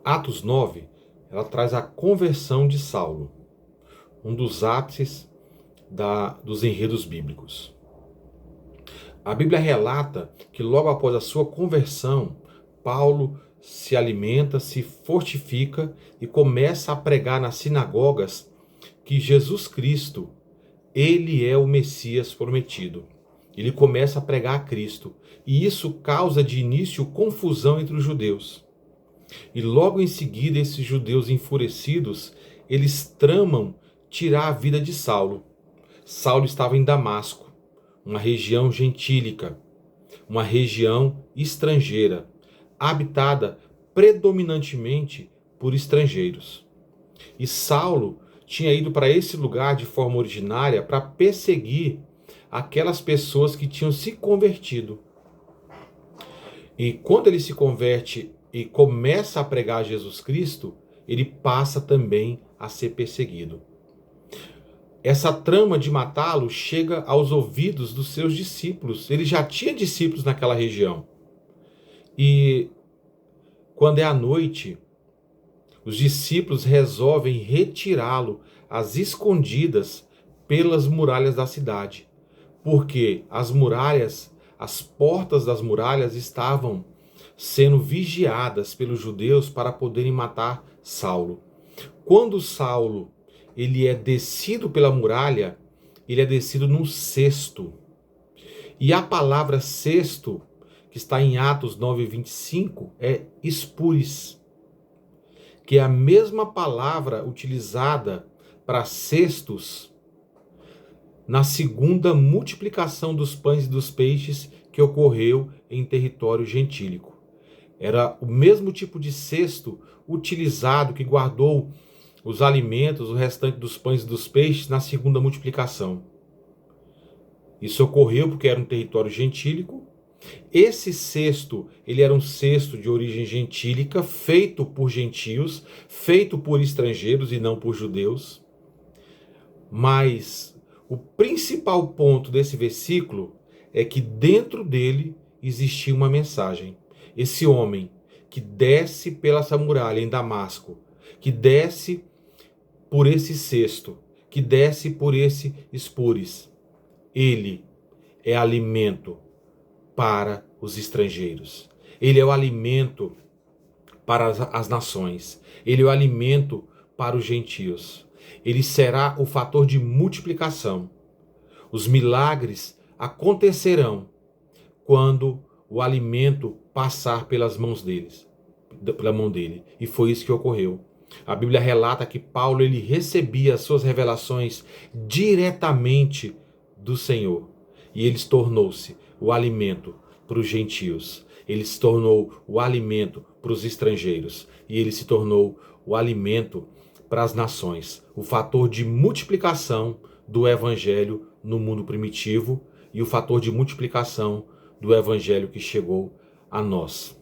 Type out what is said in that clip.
Atos 9, ela traz a conversão de Saulo, um dos ápices dos enredos bíblicos. A Bíblia relata que logo após a sua conversão, Paulo se alimenta, se fortifica e começa a pregar nas sinagogas que Jesus Cristo, ele é o Messias prometido. Ele começa a pregar a Cristo e isso causa de início confusão entre os judeus. E logo em seguida, esses judeus enfurecidos, eles tramam tirar a vida de Saulo. Saulo estava em Damasco, uma região gentílica, uma região estrangeira, habitada predominantemente por estrangeiros. E Saulo tinha ido para esse lugar de forma originária para perseguir aquelas pessoas que tinham se convertido. E quando ele se converte e começa a pregar Jesus Cristo, ele passa também a ser perseguido. Essa trama de matá-lo chega aos ouvidos dos seus discípulos. Ele já tinha discípulos naquela região. E quando é à noite, os discípulos resolvem retirá-lo às escondidas pelas muralhas da cidade. Porque as muralhas, as portas das muralhas estavam sendo vigiadas pelos judeus para poderem matar Saulo. Quando Saulo ele é descido pela muralha, ele é descido num cesto. E a palavra cesto, que está em Atos 9:25, é espúris, que é a mesma palavra utilizada para cestos na segunda multiplicação dos pães e dos peixes que ocorreu em território gentílico. Era o mesmo tipo de cesto utilizado que guardou os alimentos, o restante dos pães e dos peixes, na segunda multiplicação. Isso ocorreu porque era um território gentílico. Esse cesto, ele era um cesto de origem gentílica, feito por gentios, feito por estrangeiros e não por judeus. Mas o principal ponto desse versículo é que dentro dele existia uma mensagem. Esse homem que desce pela essa muralha em Damasco, que desce por esse cesto, que desce por esse espúris, ele é alimento para os estrangeiros. Ele é o alimento para as nações. Ele é o alimento para os gentios. Ele será o fator de multiplicação. Os milagres acontecerão quando o alimento passar pelas mãos deles, pela mão dele. E foi isso que ocorreu. A Bíblia relata que Paulo ele recebia as suas revelações diretamente do Senhor. E ele tornou-se o alimento para os gentios. Ele se tornou o alimento para os estrangeiros. E ele se tornou o alimento para as nações. O fator de multiplicação do evangelho no mundo primitivo e o fator de multiplicação do evangelho que chegou a nós.